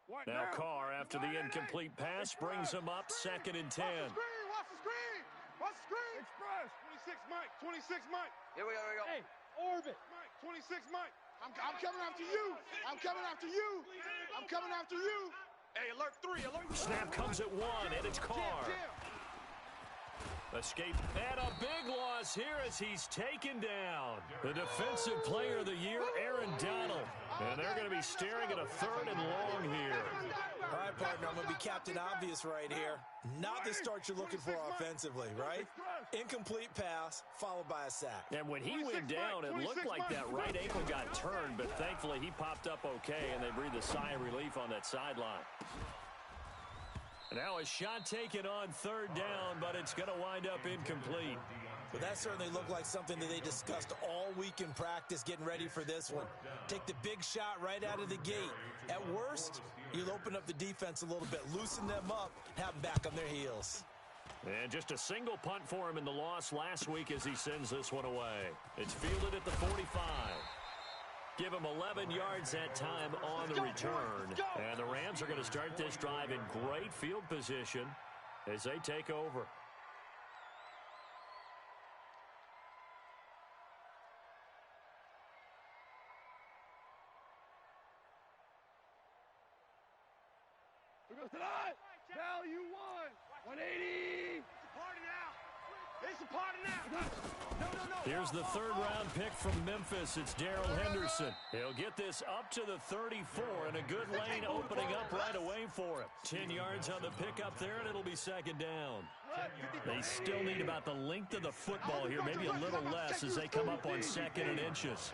Now Carr, after the incomplete pass, brings him up 2nd and 10. Watch the screen! Watch the screen! Express! 26, Mike. 26, Mike. Here we go. Hey, orbit. Mike, 26, Mike. I'm coming after you. I'm coming after you. I'm coming after you. Hey, alert 3, alert 3. Snap comes at 1, and it's Carr. Escape, and a big loss here as he's taken down. The Defensive Player of the Year, Aaron Donald. And they're going to be staring at a 3rd and long here. All right, partner, I'm going to be Captain Obvious right here. Not the start you're looking for offensively, right? Incomplete pass, followed by a sack. And when he went down, it looked like that right ankle got turned, but thankfully he popped up okay, and they breathed a sigh of relief on that sideline. Now a shot taken on 3rd down, but it's going to wind up incomplete. Well, that certainly looked like something that they discussed all week in practice getting ready for this one. Take the big shot right out of the gate. At worst, you'll open up the defense a little bit, loosen them up, have them back on their heels. And just a single punt for him in the loss last week as he sends this one away. It's fielded at the 45. Give him 11 yards that time on the return. And the Rams are going to start this drive in great field position as they take over. Here goes tonight. Value 1. 180. It's a party now. It's a party now. Here's the 3rd-round pick from Memphis. It's Darrell Henderson. He'll get this up to the 34, and a good lane opening up right away for him. 10 yards on the pickup there, and it'll be 2nd down. They still need about the length of the football here, maybe a little less as they come up on 2nd and inches.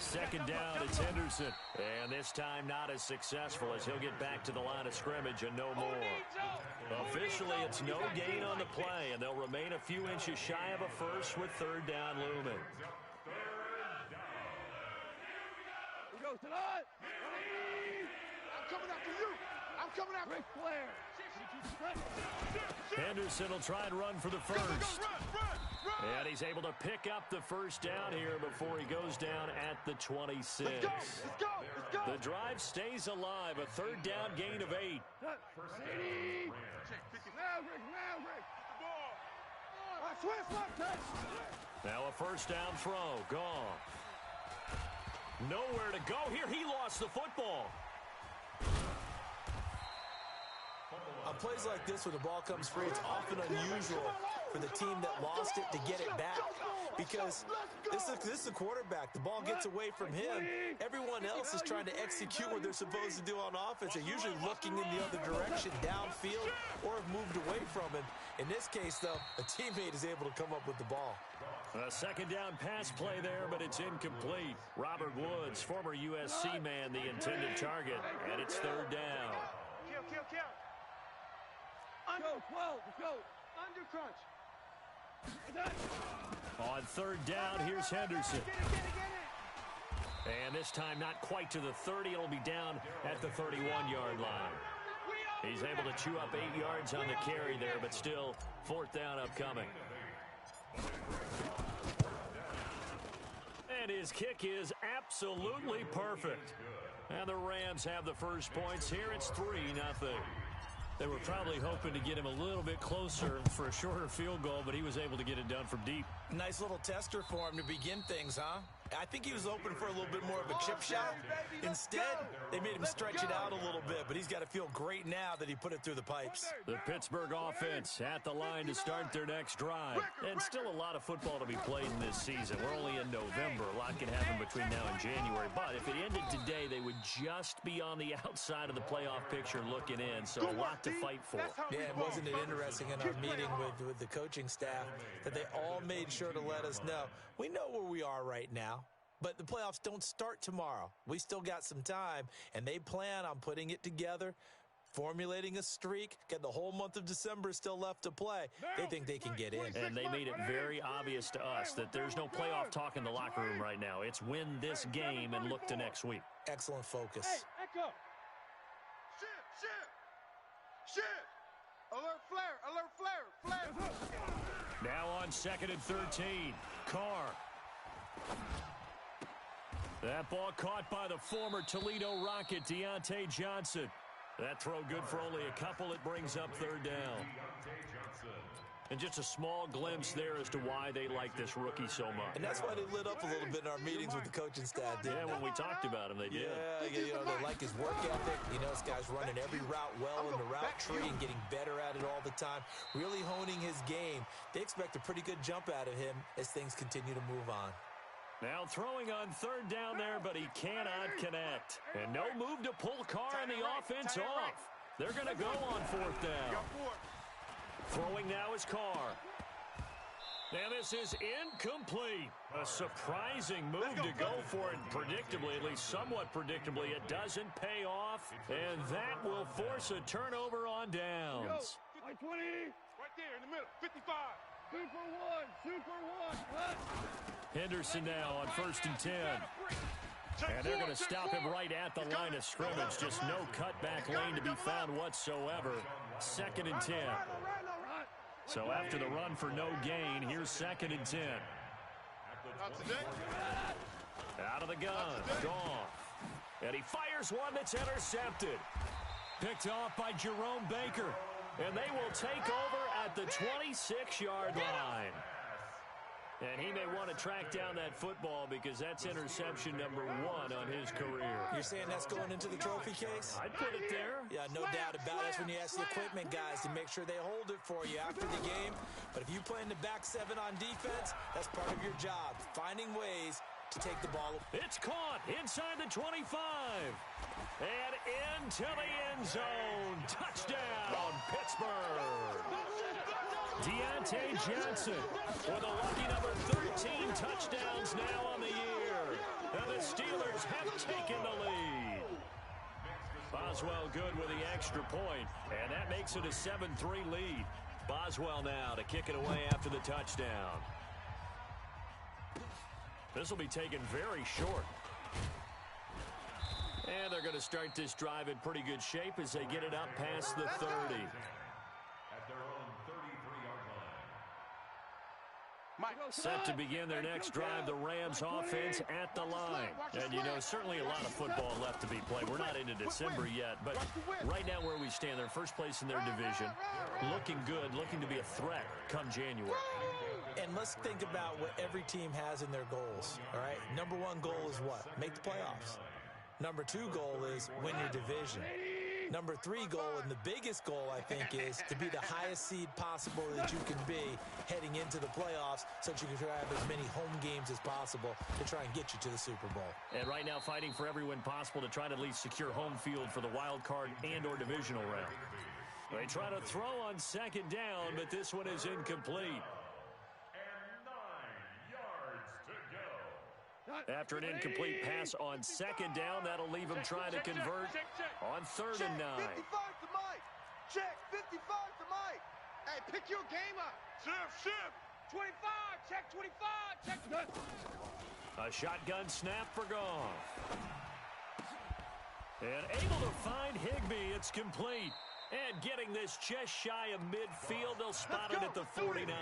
2nd down, it's Henderson. And this time not as successful as he'll get back to the line of scrimmage and no more. Officially, it's no gain on the play, and they'll remain a few inches shy of a first with 3rd down looming. Here goes tonight. I'm coming after you. I'm coming after Ric Flair. Henderson will try and run for the first. And he's able to pick up the 1st down here before he goes down at the 26. Let's go. The drive stays alive, a 3rd down gain of 8. Now a 1st down throw, gone. Nowhere to go here. He lost the football. On plays like this, when the ball comes free, it's often unusual for the team that lost it to get it back. Because this is the quarterback. The ball gets away from him. Everyone else is trying to execute what they're supposed to do on offense. They're usually looking in the other direction, downfield, or have moved away from him. In this case, though, a teammate is able to come up with the ball. A 2nd down pass play there, but it's incomplete. Robert Woods, former USC man, the intended target, and it's 3rd down. Kill. Under 12. Let's go. Under crunch. On 3rd down, here's Henderson. And this time not quite to the 30. It'll be down at the 31-yard line. He's able to chew up 8 yards on the carry there, but still 4th down upcoming. And his kick is absolutely perfect. And the Rams have the first points here. It's 3-0. They were probably hoping to get him a little bit closer for a shorter field goal, but he was able to get it done from deep. Nice little tester for him to begin things, huh? I think he was open for a little bit more of a chip shot. Instead, they made him stretch it out a little bit, but he's got to feel great now that he put it through the pipes. The Pittsburgh offense at the line to start their next drive. And still a lot of football to be played in this season. We're only in November. A lot can happen between now and January. But if it ended today, they would just be on the outside of the playoff picture looking in. So a lot to fight for. Yeah, wasn't it interesting in our meeting with the coaching staff that they all made sure to let us know, we know where we are right now. But the playoffs don't start tomorrow. We still got some time, and they plan on putting it together, formulating a streak, get the whole month of December still left to play. They think they can get in. And they made it very obvious to us that there's no playoff talk in the locker room right now. It's win this game and look to next week. Excellent focus. Hey, echo. Shit. Alert flare. Now on 2nd and 13. Carr. That ball caught by the former Toledo Rocket, Deontay Johnson. That throw good for only a couple. It brings up third down. And just a small glimpse there as to why they like this rookie so much. And that's why they lit up a little bit in our meetings with the coaching staff. Yeah, when we talked about him, they did. Yeah, you know, they like his work ethic. You know, this guy's running every route well in the route tree and getting better at it all the time, really honing his game. They expect a pretty good jump out of him as things continue to move on. Now throwing on third down there, but he cannot connect. And no move to pull Carr and the offense off. They're going to go on fourth down. Throwing now is Carr. And this is incomplete. A surprising move to go for it predictably, at least somewhat predictably. It doesn't pay off, and that will force a turnover on downs. 20. Right there in the middle. 55. Super one. Henderson now on 1st and 10. And they're going to stop him right at the line of scrimmage. Just no cutback lane to be found whatsoever. 2nd and 10. So after the run for no gain, here's 2nd and 10. Out of the gun, Goff. And he fires one that's intercepted. Picked off by Jerome Baker. And they will take over at the 26-yard line. And he may want to track down that football because that's interception number 1 on his career. You're saying that's going into the trophy case? I'd put it there. Yeah, no doubt about it. That's when you ask the equipment guys to make sure they hold it for you after the game. But if you play in the back 7 on defense, that's part of your job, finding ways to take the ball. It's caught inside the 25. And into the end zone. Touchdown, Pittsburgh. Deontay Johnson with a lucky number 13 touchdowns now on the year. And the Steelers have taken the lead. Boswell good with the extra point, and that makes it a 7-3 lead. Boswell now to kick it away after the touchdown. This will be taken very short. And they're going to start this drive in pretty good shape as they get it up past the 30. Set to begin their next drive, the Rams offense at the line. And, you know, certainly a lot of football left to be played. We're not into December yet, but right now where we stand, they're first place in their division, looking good, looking to be a threat come January. And let's think about what every team has in their goals, all right? Number 1 goal is what? Make the playoffs. Number 2 goal is win your division. Number 3 goal, and the biggest goal, I think, is to be the highest seed possible that you can be heading into the playoffs so that you can have as many home games as possible to try and get you to the Super Bowl. And right now fighting for every win possible to try to at least secure home field for the wild card and or divisional round. They try to throw on 2nd down, but this one is incomplete. After an incomplete pass on 2nd down, that'll leave him trying to convert on 3rd and 9. 55 to Mike. Check. 55 to Mike. Hey, pick your game up. Shift. 25. Check 25. Check. A shotgun snap for Goff. And able to find Higbee. It's complete. And getting this just shy of midfield, they'll spot it at the 49.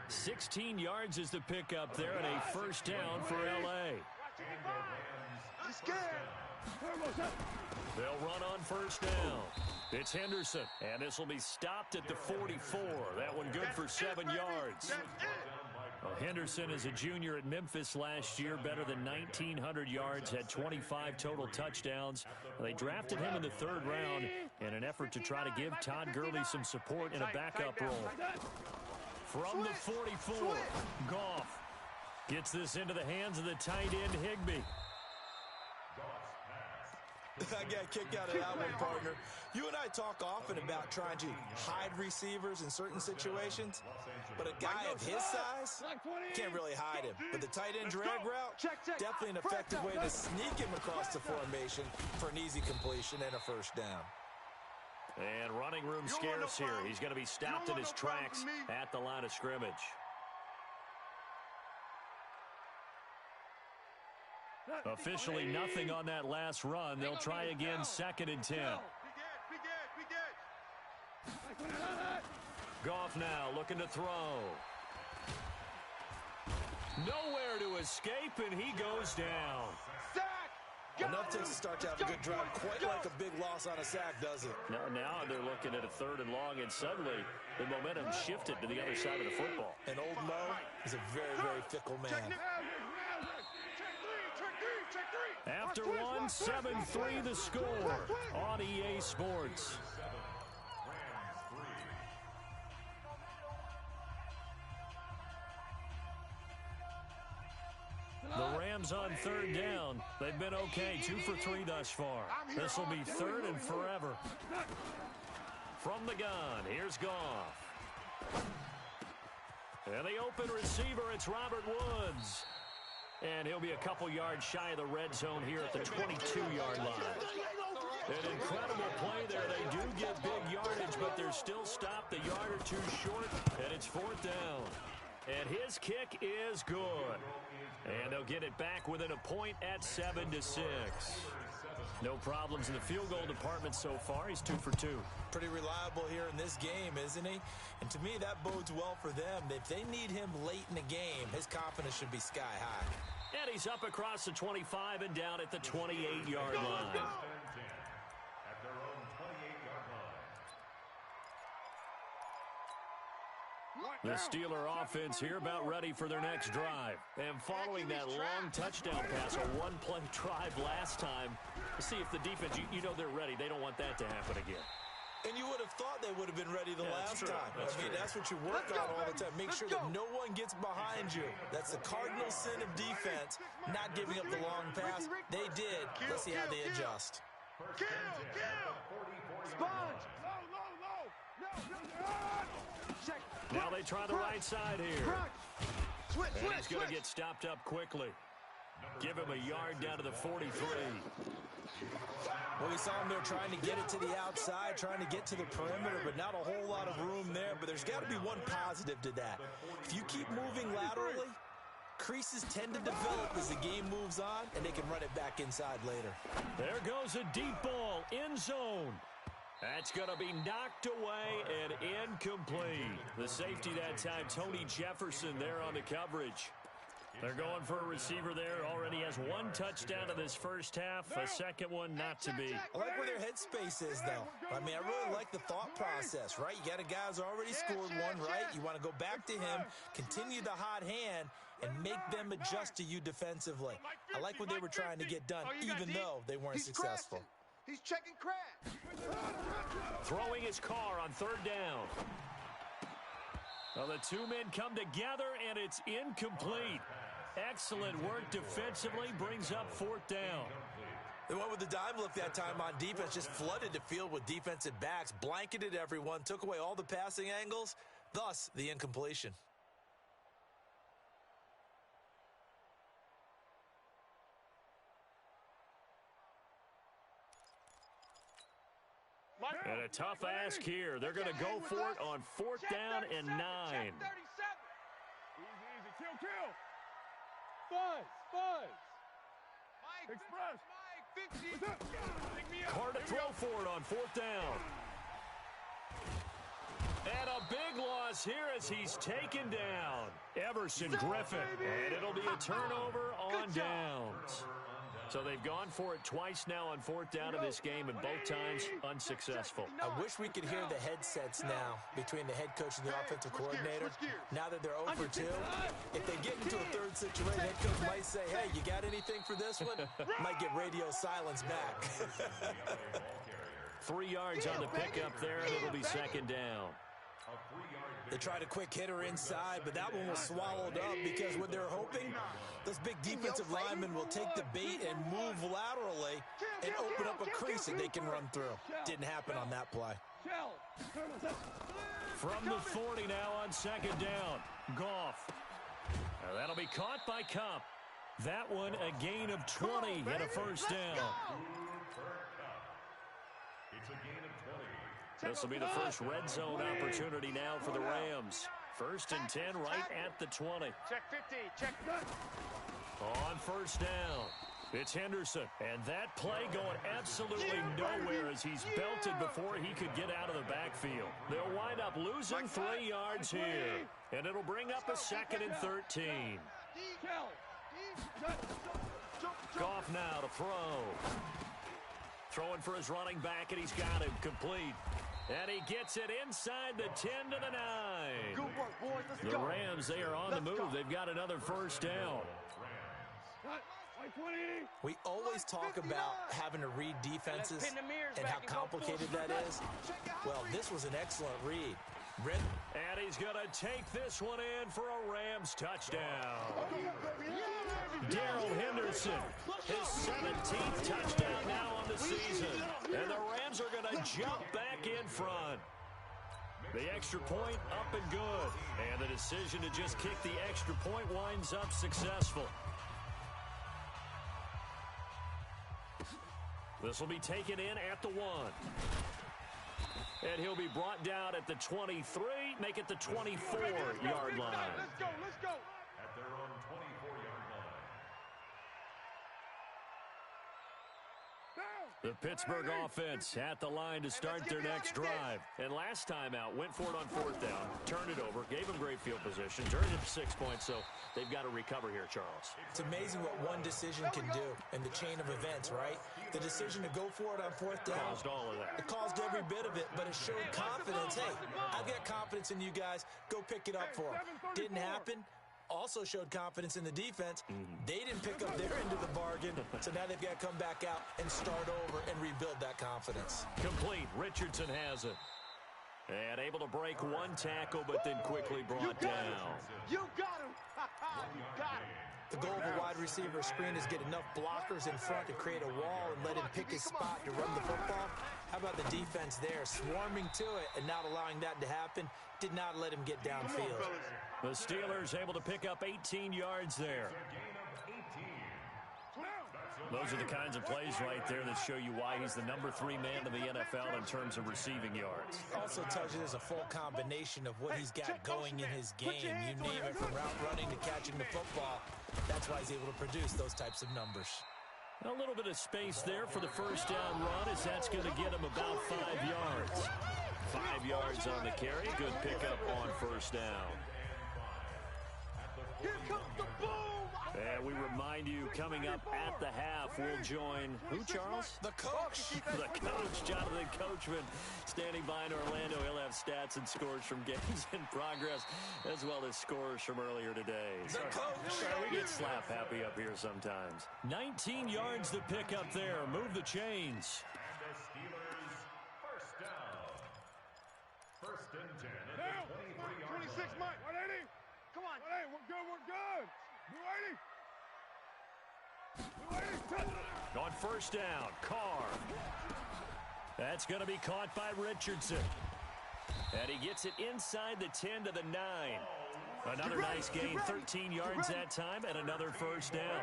16 yards is the pickup there, and a 1st down for L.A. They'll run on 1st down. It's Henderson, and this will be stopped at the 44. That one good for 7 yards. Well, Henderson is a junior at Memphis last year, better than 1,900 yards, had 25 total touchdowns. They drafted him in the 3rd round in an effort to try to give Todd Gurley some support in a backup role. From the 44, Goff gets this into the hands of the tight end, Higbee. I got a kick out of that one, partner. You and I talk often about trying to hide receivers in certain situations, but a guy of his size can't really hide him. But the tight end drag route, definitely an effective way to sneak him across the formation for an easy completion and a 1st down. And running room scarce here. He's going to be stopped in his tracks at the line of scrimmage. Officially nothing on that last run. They'll try again, 2nd and 10. Goff now looking to throw. Nowhere to escape, and he goes down. Enough takes a start to have a good drive. Quite like a big loss on a sack, does it? Now they're looking at a 3rd and long, and suddenly the momentum shifted to the other side of the football. And old Mo is a very, very fickle man. After 1, 7-3 the score on EA Sports. The Rams on 3rd down. They've been okay, 2 for 3 thus far. This will be 3rd and forever. From the gun, here's Goff. And the open receiver, it's Robert Woods. And he'll be a couple yards shy of the red zone here at the 22-yard line. An incredible play there. They do get big yardage, but they're still stopped a yard or two short, and it's 4th down. And his kick is good. And they'll get it back within a point at 7-6. No problems in the field goal department so far. He's 2 for 2. Pretty reliable here in this game, isn't he? And to me, that bodes well for them. If they need him late in the game, his confidence should be sky high. And he's up across the 25 and down at the 28-yard line. The Steeler offense here about ready for their next drive. And following that long touchdown pass, a one-play drive last time, see if the defense, you know they're ready. They don't want that to happen again. And you would have thought they would have been ready the last time. That's what you work on all the time. Make sure that no one gets behind you. That's the cardinal sin of defense, not giving up the long pass. They did. Let's see how they adjust. Kill! Sponge! Now they try the right side here. And he's going to get stopped up quickly. Give him a yard down to the 43. Well, we saw him there trying to get it to the outside, trying to get to the perimeter, but not a whole lot of room there. But there's got to be one positive to that. If you keep moving laterally, creases tend to develop as the game moves on, and they can run it back inside later. There goes a deep ball, end zone. That's going to be knocked away and incomplete. The safety that time, Tony Jefferson there on the coverage. They're going for a receiver there. Already has 1 touchdown in this first half. A second one not to be. I like where their headspace is, though. I mean, I really like the thought process, right? You got a guy who's already scored one, right? You want to go back to him, continue the hot hand, and make them adjust to you defensively. I like what they were trying to get done, even though they weren't successful. He's checking crash. Throwing his car on 3rd down. Well, the two men come together, and it's incomplete. Excellent work defensively, brings up 4th down. They went with the dime look that time on defense, just flooded the field with defensive backs, blanketed everyone, took away all the passing angles, thus the incompletion. And a tough ask here. They're going to go for it on 4th down and 9. Easy, kill. Fuzz. Express. Hard to throw for it on 4th down. And a big loss here as he's taken down. Everson Griffin. And it'll be a turnover on downs. So they've gone for it twice now on 4th down in this game, and both times unsuccessful. I wish we could hear the headsets now between the head coach and the offensive coordinator. Now that they're 0 for 2, if they get into a 3rd situation, head coach might say, hey, you got anything for this one? Might get radio silence back. 3 yards on the pickup there, and it'll be 2nd down. They tried a quick hitter inside, but that one was swallowed up because what they're hoping, those big defensive linemen will take the bait and move laterally and open up a crease that they can run through. Didn't happen on that play. From the 40 now on 2nd down. Goff. That'll be caught by Cup. That one a gain of 20 and a 1st down. This will be the first red zone opportunity now for the Rams. 1st and 10 right at the 20. Check 50, check. On 1st down, it's Henderson. And that play going absolutely nowhere as he's belted before he could get out of the backfield. They'll wind up losing 3 yards here. And it'll bring up a 2nd and 13. Goff now to throw. Throwing for his running back, and he's got him complete. And he gets it inside the 10 to the 9. Good work, boys. Let's go. The Rams, they are on the move. They've got another first down. We always talk about having to read defenses and how complicated that is. Well, this was an excellent read. And he's going to take this one in for a Rams touchdown. Darrell Henderson, his 17th touchdown now on the season. And the Rams are going to jump back in front. The extra point up and good. And the decision to just kick the extra point winds up successful. This will be taken in at the 1. And he'll be brought down at the 23, make it the 24-yard line. Let's go, let's go. At their own 24-yard line. The Pittsburgh offense at the line to start their next drive. And last time out, went for it on 4th down, turned it over, gave them great field position, turned it to 6 points, so they've got to recover here, Charles. It's amazing what one decision can do in the chain of events, right? The decision to go for it on 4th down. Caused all of that. It caused every bit of it, but it showed confidence. Hey, I've got confidence in you guys. Go pick it up for them. Didn't happen. Also showed confidence in the defense. They didn't pick up their end of the bargain, so now they've got to come back out and start over and rebuild that confidence. Complete. Richardson has it. And able to break one tackle, but then quickly brought down. You got him. You got him. The goal of a wide receiver screen is get enough blockers in front to create a wall and let him pick his spot to run the football. How about the defense there, swarming to it and not allowing that to happen? Did not let him get downfield. The Steelers able to pick up 18 yards there. Those are the kinds of plays right there that show you why he's the number 3 man in the NFL in terms of receiving yards. Also tells you there's a full combination of what he's got going in his game. You name it, from route running to catching the football. That's why he's able to produce those types of numbers. A little bit of space there for the first down run, as that's going to get him about 5 yards. 5 yards on the carry. Good pickup on first down. Here comes the boom. And we remind you, coming up at the half, we'll join, who, Charles? The coach. The coach, Jonathan Coachman, standing by in Orlando. He'll have stats and scores from games in progress, as well as scores from earlier today. The coach. Sorry, we get slap happy up here sometimes. 19 yards to pick up there. Move the chains. And the Steelers first down. 1st and 10 at the 23-yard 26, line. Mike. 180. Come on. 180. We're good. We're good. 280. On first down, Carr. That's going to be caught by Richardson. And he gets it inside the 10 to the 9. Another nice gain, 13 yards that time, and another first down.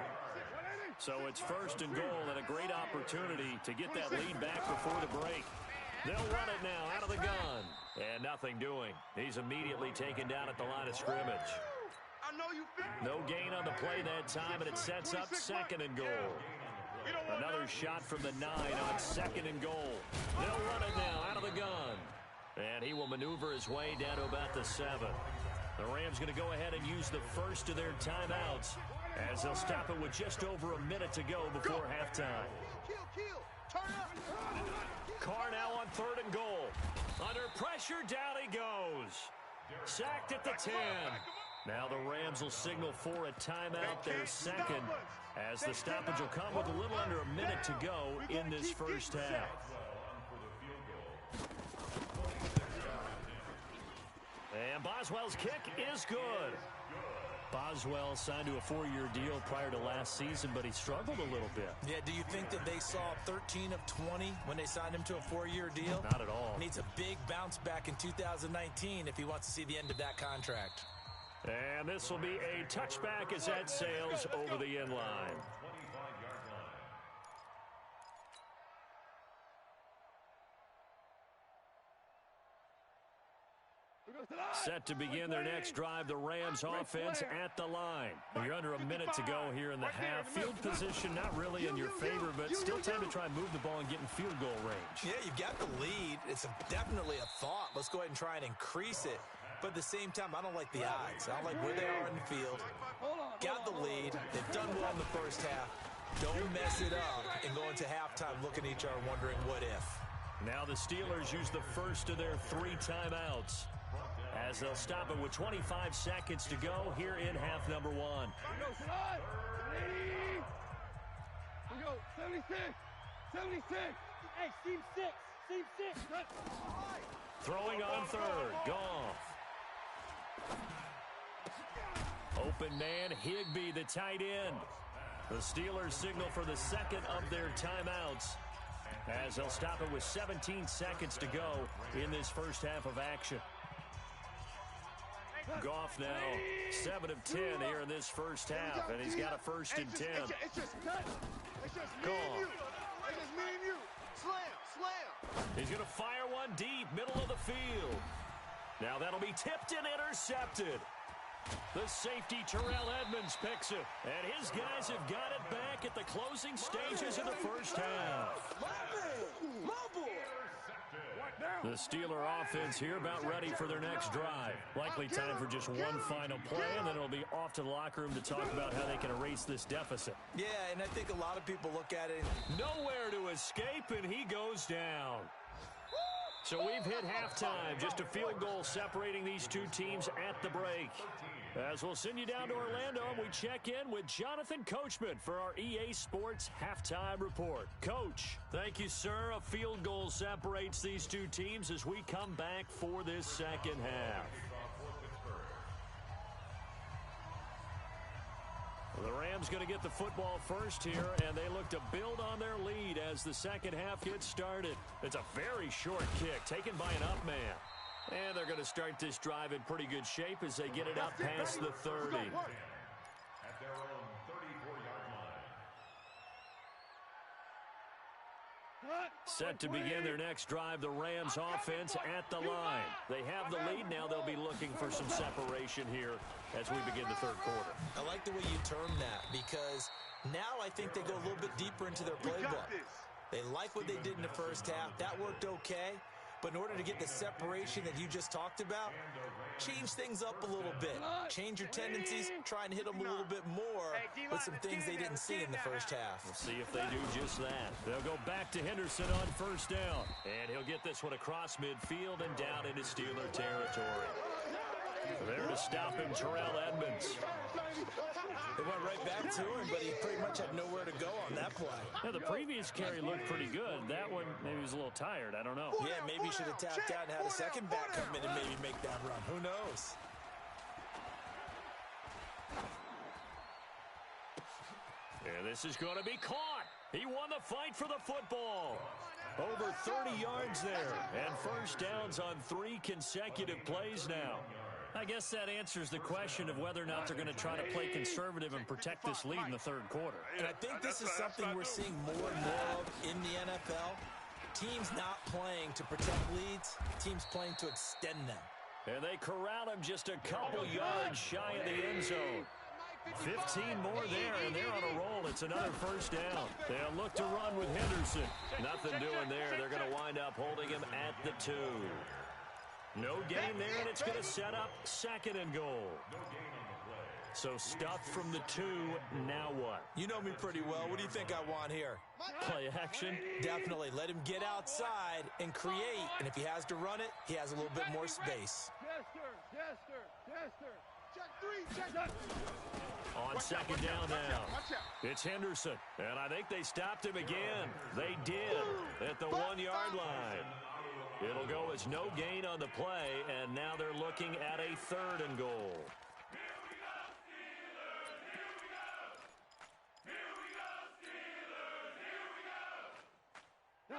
So it's 1st and goal, and a great opportunity to get that lead back before the break. They'll run it now out of the gun. And nothing doing. He's immediately taken down at the line of scrimmage. No gain on the play that time, and it sets up 2nd and goal. Another shot from the 9 on 2nd and goal. They'll run it now out of the gun. And he will maneuver his way down to about the 7. The Rams going to go ahead and use the first of their timeouts, as they'll stop it with just over a minute to go before halftime. Carr now on 3rd and goal. Under pressure, down he goes. Sacked at the 10. Now the Rams will signal for a timeout, their 2nd, as the stoppage will come with a little under a minute to go in this first half. And Boswell's kick is good. Boswell signed to a 4-year deal prior to last season, but he struggled a little bit. Yeah, do you think that they saw 13 of 20 when they signed him to a 4-year deal? Not at all. Needs a big bounce back in 2019 if he wants to see the end of that contract. And this will be a touchback as that sails over the end line. Set to begin their next drive, the Rams offense at the line. You're under a minute to go here in the half. Field position not really in your favor, but still time to try and move the ball and get in field goal range. Yeah, you've got the lead. It's definitely a thought. Let's go ahead and try and increase it. but at the same time, I don't like the odds. I don't like where they are on the field. Got the lead. They've done well in the first half. Don't mess it up and go into halftime looking at each other wondering what if. Now the Steelers use the first of their 3 timeouts as they'll stop it with 25 seconds to go here in half number 1. We go, 76, 76. Hey, seam 6, seam 6. Throwing on third, Goff. Open man, Higbee, the tight end. The Steelers signal for the second of their timeouts as they'll stop it with 17 seconds to go in this first half of action. Goff now 7 of 10 here in this first half, and he's got a first and 10. It's just me and you. It's just me and you. Slam. He's going to fire one deep, middle of the field. Now that'll be tipped and intercepted. The safety, Terrell Edmonds, picks it. And his guys have got it back at the closing stages of the first half. The Steeler offense here about ready for their next drive. Likely time for just one final play, and then it'll be off to the locker room to talk about how they can erase this deficit. Yeah, and I think a lot of people look at it. Nowhere to escape, and he goes down. So we've hit halftime, just a field goal separating these two teams at the break. As we'll send you down to Orlando, and we check in with Jonathan Coachman for our EA Sports Halftime Report. Coach, thank you, sir. A field goal separates these two teams as we come back for this second half. The Rams going to get the football first here, and they look to build on their lead as the second half gets started. It's a very short kick taken by an up man. And they're going to start this drive in pretty good shape as they get it up past the 30. At their own 34-yard line. Set to begin their next drive, the Rams offense at the line. They have the lead. Now they'll be looking for some separation here as we begin the third quarter. I like the way you term that because now I think they go a little bit deeper into their playbook. They like what they did in the first half. That worked okay. But in order to get the separation that you just talked about, change things up a little bit. Change your tendencies, try and hit them a little bit more with some things they didn't see in the first half. We'll see if they do just that. They'll go back to Henderson on first down. And he'll get this one across midfield and down into Steeler territory. There to stop him, Terrell Edmonds. They went right back to him, but he pretty much had nowhere to go on that play. Yeah, the previous carry looked pretty good. That one, maybe he was a little tired. I don't know. Yeah, maybe he should have tapped out and had a second back come in and maybe make that run. Who knows? And this is going to be caught. He won the fight for the football. Over 30 yards there. And first downs on 3 consecutive plays now. I guess that answers the question of whether or not they're going to try to play conservative and protect this lead in the third quarter. And I think this is something we're seeing more and more of in the NFL. Teams not playing to protect leads, teams playing to extend them. And they corral him just a couple yards shy of the end zone. 15 more there, and they're on a roll. It's another first down. They'll look to run with Henderson. Nothing doing there. They're going to wind up holding him at the 2. No gain there, and it's going to set up second and goal. So stuffed from the 2, now what? You know me pretty well. What do you think I want here? Play action? Definitely. Let him get outside and create. And if he has to run it, he has a little bit more space. On second down now. It's Henderson. And I think they stopped him again. They did at the 1-yard line. It'll go as no gain on the play, and now they're looking at a third and goal.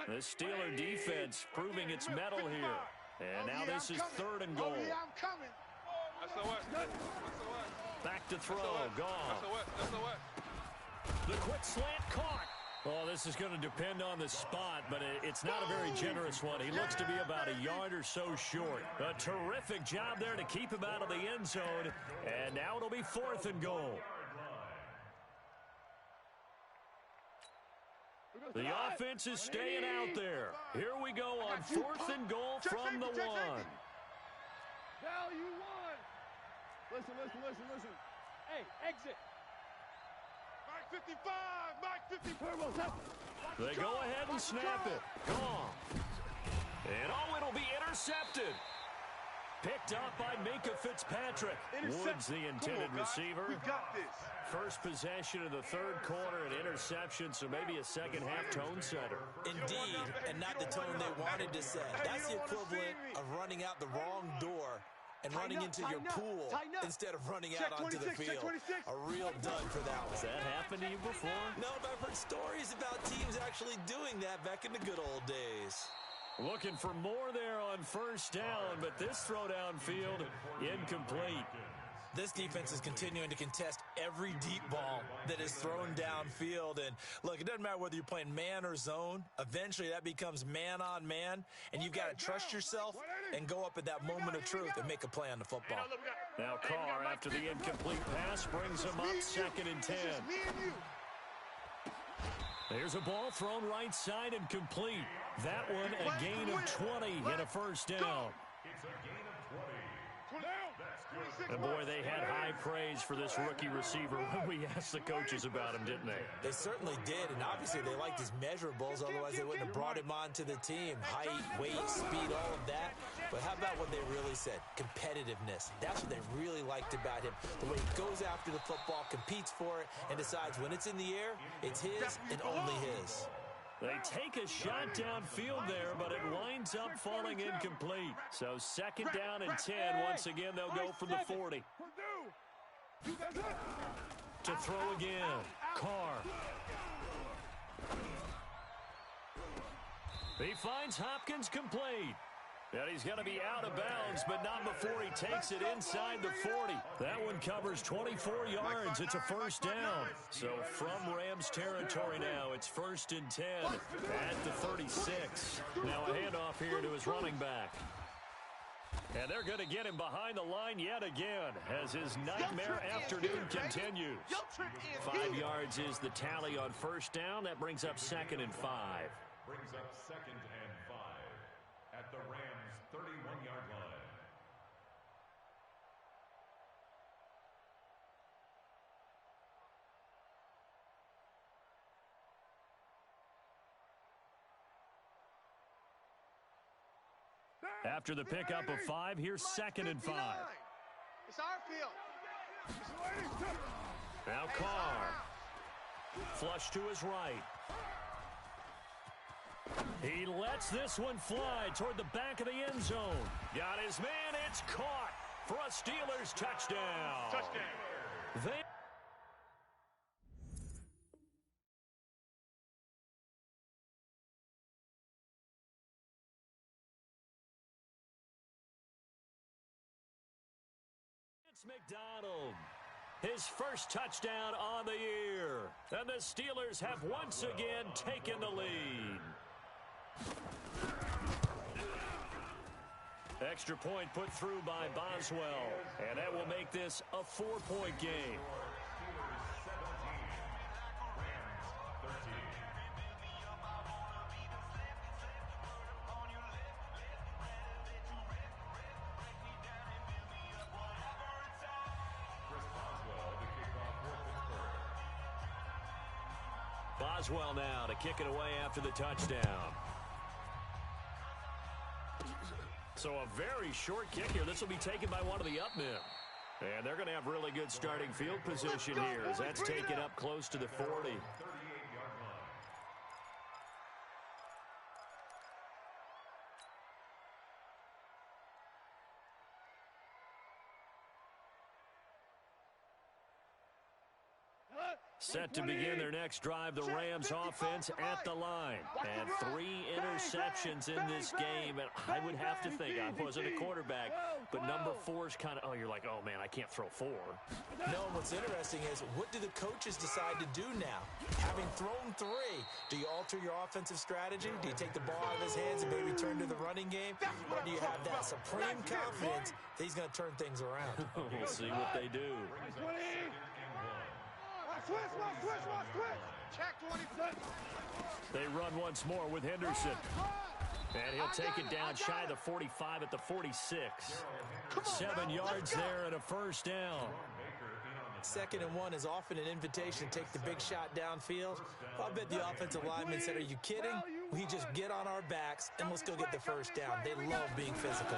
The Steeler defense proving its mettle here. And now this is third and goal. Back to throw. Gone. The quick slant caught. Oh, this is going to depend on the spot, but it's not a very generous one. He looks to be about a yard or so short. A terrific job there to keep him out of the end zone. And now it'll be fourth and goal. The offense is staying out there. Here we go on fourth and goal from the 1. Value one. Listen. Hey, exit. Mike 55, Mike 55. They go ahead and snap it. Gone. And it'll be intercepted. Picked up by Minka Fitzpatrick. Woods the intended receiver. We got this. First possession of the third quarter, an interception, so maybe a second-half tone setter. Indeed, and not the tone they wanted to set. That's the equivalent of running out the wrong door and running into your pool instead of running out onto the field. A real dud for that one. Has that happened to you before? No, but I've heard stories about teams actually doing that back in the good old days. Looking for more there on first down, but this throw downfield incomplete. This defense is continuing to contest every deep ball that is thrown downfield. And, look, it doesn't matter whether you're playing man or zone. Eventually, that becomes man-on-man, and you've got to trust yourself and go up at that moment of truth and make a play on the football. Now Carr, after the incomplete pass, brings him up 2nd and 10. There's a ball thrown right side and complete. That one a gain of 20 and a first down. It's a gain of 20. And boy, they had high praise for this rookie receiver when we asked the coaches about him, didn't they? They certainly did, and obviously they liked his measurables, otherwise they wouldn't have brought him onto the team. Height, weight, speed, all of that. But how about what they really said? Competitiveness. That's what they really liked about him. The way he goes after the football, competes for it, and decides when it's in the air, it's his and only his. They take a shot downfield there, but it winds up falling incomplete. So 2nd down and 10. Once again, they'll go from the 40. To throw again, Carr. He finds Hopkins complete. And he's going to be out of bounds, but not before he takes it inside the 40. That one covers 24 yards. It's a first down. So from Rams territory now, it's 1st and 10 at the 36. Now a handoff here to his running back. And they're going to get him behind the line yet again as his nightmare afternoon continues. 5 yards is the tally on first down. That brings up 2nd and 5. Brings up 2nd and 5 at the Rams' 31-yard line. After the pickup of 5, here's 2nd and 5. It's our field. Now Carr. Flush to his right. He lets this one fly toward the back of the end zone. Got his man. It's caught for a Steelers touchdown. Touchdown. It's McDonald. His first touchdown on the year. And the Steelers have once again taken the lead. Extra point put through by Boswell. And that will make this a 4-point game. Boswell now to kick it away after the touchdown. So a very short kick here. This will be taken by one of the up men. And they're going to have really good starting field position here as that's taken up close to the 40. Set to begin their next drive, the Rams offense at the line. And 3 interceptions in this game. And I would have to think, I wasn't a quarterback, but number 4 is kind of, oh, you're like, oh, man, I can't throw 4. No, what's interesting is, what do the coaches decide to do now? Having thrown 3, do you alter your offensive strategy? Do you take the ball out of his hands and maybe turn to the running game? Or do you have that supreme confidence that he's going to turn things around? We'll see what they do. Switch. Check 20. They run once more with Henderson. And he'll take it down shy of the 45 at the 46. 7 yards there and a first down. 2nd and 1 is often an invitation to take the big shot downfield. I bet the offensive lineman said, are you kidding? We just get on our backs and let's go get the first down. They love being physical.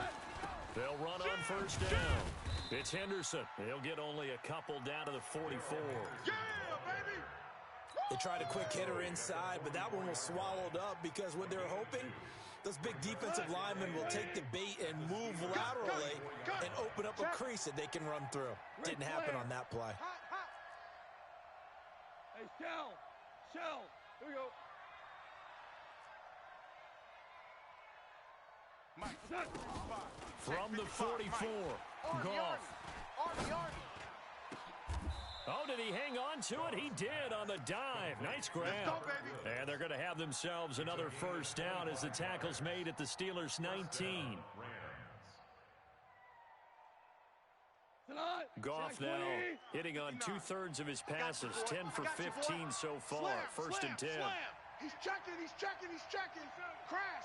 They'll run on first down. It's Henderson. He'll get only a couple down to the 44. Yeah, baby! They tried a quick hitter inside, but that one was swallowed up because what they're hoping, those big defensive linemen will take the bait and move laterally and open up a crease that they can run through. Didn't happen on that play. Hey, Shell, here we go. From the 44, Goff. Oh, did he hang on to it? He did on the dive. Nice grab. And they're going to have themselves another first down as the tackle's made at the Steelers' 19. Goff now hitting on 2/3 of his passes, 10 for 15 so far. First and 10. He's checking. Crash.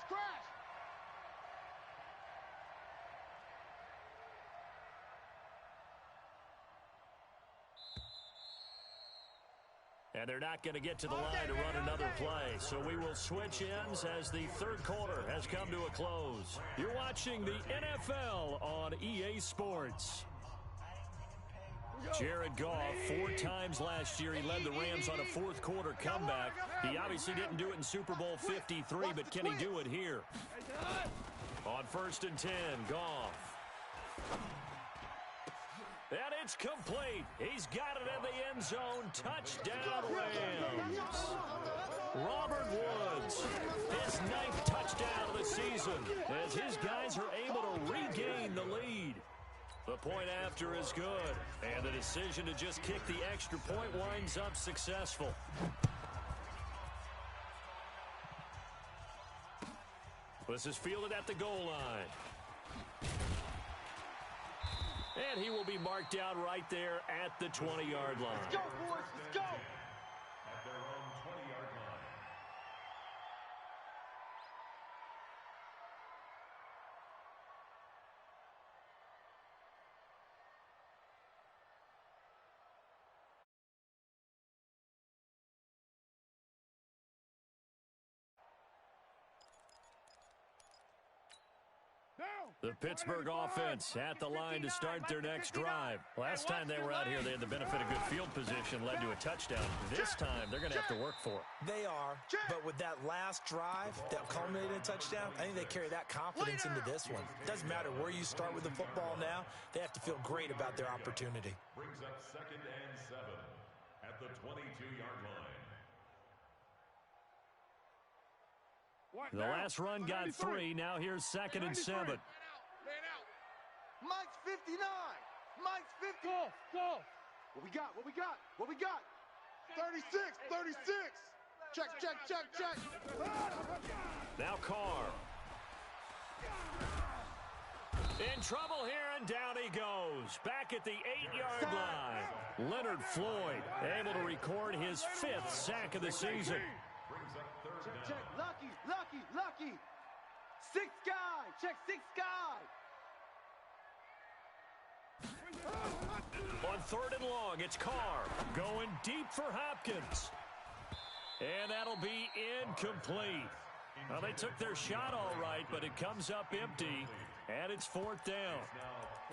And they're not going to get to the line to run another play. So we will switch ends as the third quarter has come to a close. You're watching the NFL on EA Sports. Jared Goff, 4 times last year, he led the Rams on a fourth quarter comeback. He obviously didn't do it in Super Bowl 53, but can he do it here? On first and 10, Goff. And it's complete. He's got it in the end zone. Touchdown, Rams. Robert Woods, his 9th touchdown of the season, as his guys are able to regain the lead. The point after is good, and the decision to just kick the extra point winds up successful. This is fielded at the goal line. And he will be marked down right there at the 20-yard line. Let's go, boys. Let's go. At their own 20-yard line. The Pittsburgh offense at the line to start their next drive. Last time they were out here, they had the benefit of good field position, led to a touchdown. This time, they're going to have to work for it. They are, but with that last drive that culminated in a touchdown, I think they carry that confidence into this one. Doesn't matter where you start with the football now, they have to feel great about their opportunity. Brings up 2nd and 7 at the 22-yard line. The last run got 3. Now here's 2nd and 7. Mike's 59. Mike's 50. Go. What we got? 36. Check. Now Carr. In trouble here, and down he goes. Back at the 8-yard line. Leonard Floyd able to record his 5th sack of the season. Brings up 3rd down. Check. Lucky. 6 guy. Check 6 guy. On 3rd and long, it's Carr going deep for Hopkins. And that'll be incomplete. Well, they took their shot all right, but it comes up empty, and it's 4th down.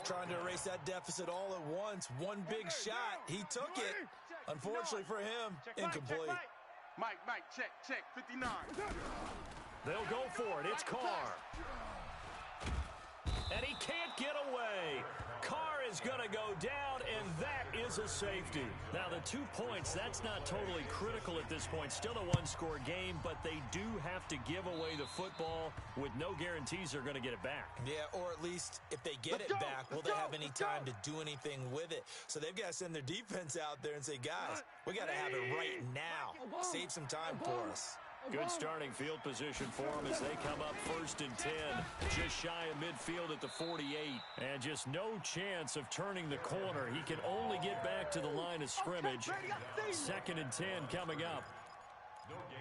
Trying to erase that deficit all at once. One big shot. He took it. Unfortunately for him, incomplete. Mike, check. 59. They'll go for it. It's Carr. And he can't get away. Carr is going to go down, and that is a safety. Now, the 2 points, that's not totally critical at this point. Still a one-score game, but they do have to give away the football with no guarantees they're going to get it back. Yeah, or at least if they get it back, will they have any time to do anything with it? So they've got to send their defense out there and say, guys, we got to have it right now. Save some time for us. Good starting field position for them as they come up 1st and 10. Just shy of midfield at the 48. And just no chance of turning the corner. He can only get back to the line of scrimmage. 2nd and 10 coming up.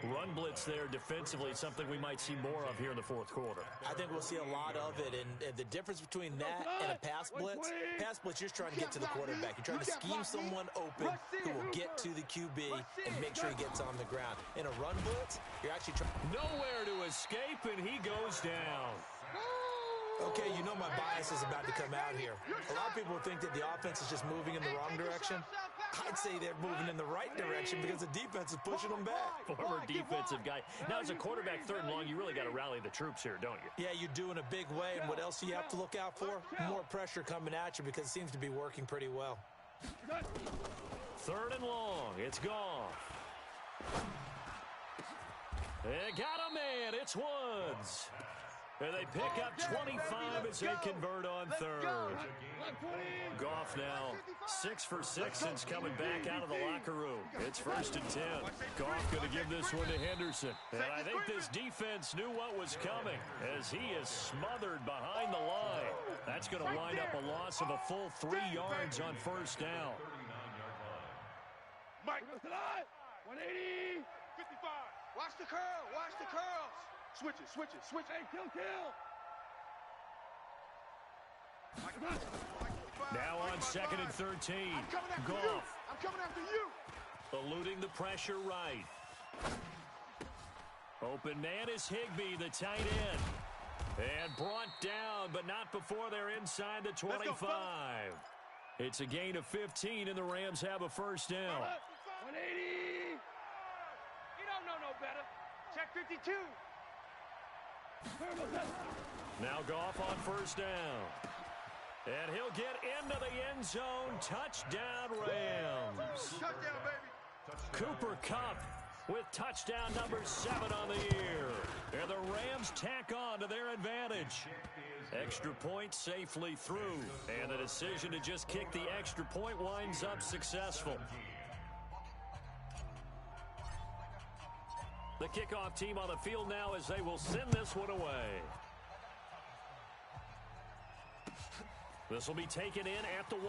Run blitz there defensively, something we might see more of here in the fourth quarter. I think we'll see a lot of it, and the difference between that and a pass blitz, you're just trying to get to the quarterback. You're trying to scheme someone open who will get to the QB and make sure he gets on the ground. In a run blitz, you're actually trying. Nowhere to escape, and he goes down. Okay, you know my bias is about to come out here. A lot of people think that the offense is just moving in the wrong direction. I'd say they're moving in the right direction because the defense is pushing them back. Former defensive guy. Now, as a quarterback, third and long, you really got to rally the troops here, don't you? Yeah, you do in a big way. And what else do you have to look out for? More pressure coming at you because it seems to be working pretty well. Third and long. It's gone. They got a man. It's Woods. And they pick up 25 as they convert on third. Goff now 6 for 6 since coming back out of the locker room. It's 1st and 10. Goff going to give this one to Henderson. And I think this defense knew what was coming as he is smothered behind the line. That's going to wind up a loss of a full 3 yards on first down. Mike, 180, 55. Watch the curl, watch the curls. Switch it, switch it, switch it. Hey, kill. Now on 2nd and 13. Goff. I'm coming after you. Eluding the pressure right. Open man is Higbee, the tight end. And brought down, but not before they're inside the 25. It's a gain of 15, and the Rams have a first down. 180. You don't know no better. Check 52. Now Goff on first down. And he'll get into the end zone. Touchdown, Rams. Touchdown, baby. Cooper Kupp with touchdown number 7 on the year. And the Rams tack on to their advantage. Extra point safely through. And the decision to just kick the extra point winds up successful. The kickoff team on the field now as they will send this one away. This will be taken in at the 1.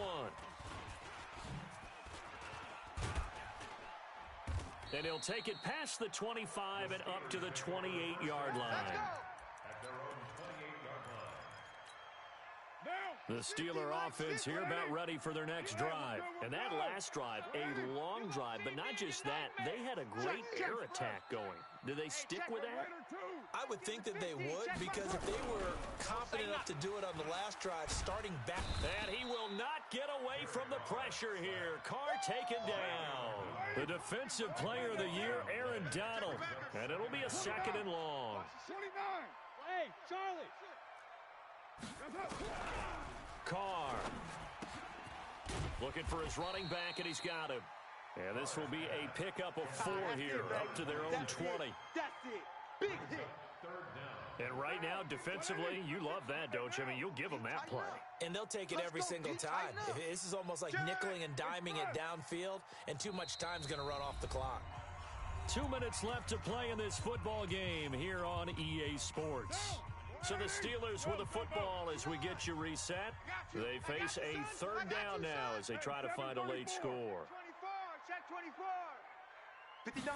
And he'll take it past the 25 and up to the 28-yard line. The Steeler offense here about ready for their next drive. And that last drive, a long drive, but not just that. They had a great air attack going. Do they stick with that? I would think that they would, because if they were confident enough to do it on the last drive, starting back. And he will not get away from the pressure here. Carr taken down. The defensive player of the year, Aaron Donald. And it'll be a 2nd and long. 29. Hey, Charlie. Carr looking for his running back, and he's got him. And this will be a pickup of 4 here, up to their own 20. That's it. Big hit. And right now, defensively, you love that, don't you? I mean, you'll give them that play. And they'll take it every single time. This is almost like nickeling and diming it downfield, and too much time's going to run off the clock. 2 minutes left to play in this football game here on EA Sports. So the Steelers with the football as we get you reset. They face a 3rd down now as they try to find a late score. 24, check 24. 59.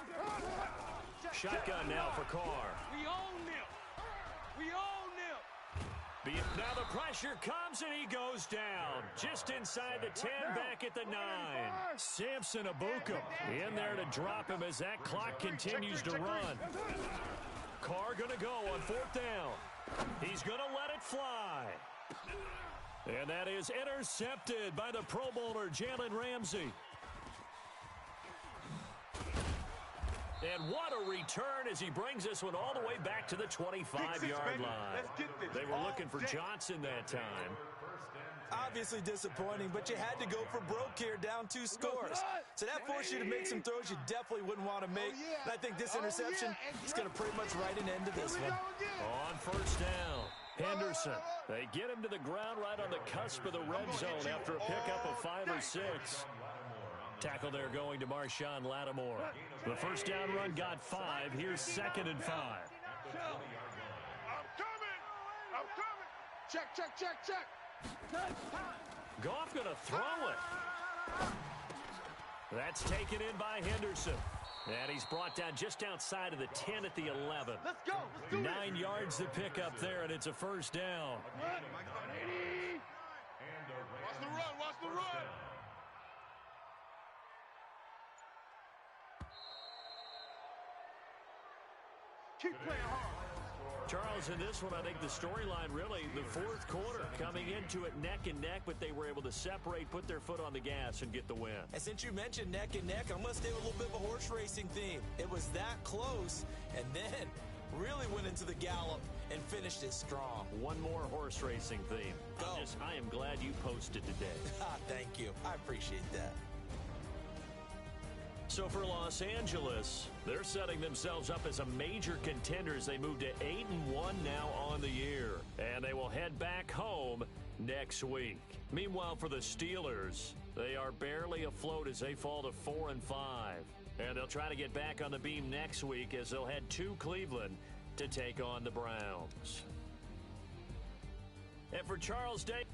Shotgun now for Carr. We own them. We own them. Now the pressure comes and he goes down. Just inside the 10, back at the 9. Samson Abukum in there to drop him as that clock continues to run. Carr going to go on 4th down. He's going to let it fly. And that is intercepted by the Pro Bowler, Jalen Ramsey. And what a return as he brings this one all the way back to the 25-yard line. They were looking for Johnson that time. Obviously disappointing, but you had to go for broke here, down 2 scores. So that forced you to make some throws you definitely wouldn't want to make. And I think this interception is going to pretty much write an end to this one. On 1st down, Henderson. They get him to the ground right on the cusp of the red zone after a pickup of 5 or 6. Tackle there going to Marshawn Lattimore. The 1st down run got 5. Here's 2nd and 5. I'm coming. I'm coming. Check, check, check, check. Goff going to throw it. That's taken in by Henderson. And he's brought down just outside of the 10 at the 11. Let's go. Let's do 9 yards to pick up there, and it's a first down. Watch the run. Watch the run. Keep playing hard. Charles, in this one, I think the storyline really, the fourth quarter, coming into it neck and neck, but they were able to separate, put their foot on the gas, and get the win. And since you mentioned neck and neck, I'm going to stay with a little bit of a horse racing theme. It was that close, and then really went into the gallop and finished it strong. One more horse racing theme. Go. I am glad you posted today. Thank you. I appreciate that. So for Los Angeles, they're setting themselves up as a major contender as they move to 8-1 now on the year. And they will head back home next week. Meanwhile, for the Steelers, they are barely afloat as they fall to 4-5. And they'll try to get back on the beam next week as they'll head to Cleveland to take on the Browns. And for Charles Day...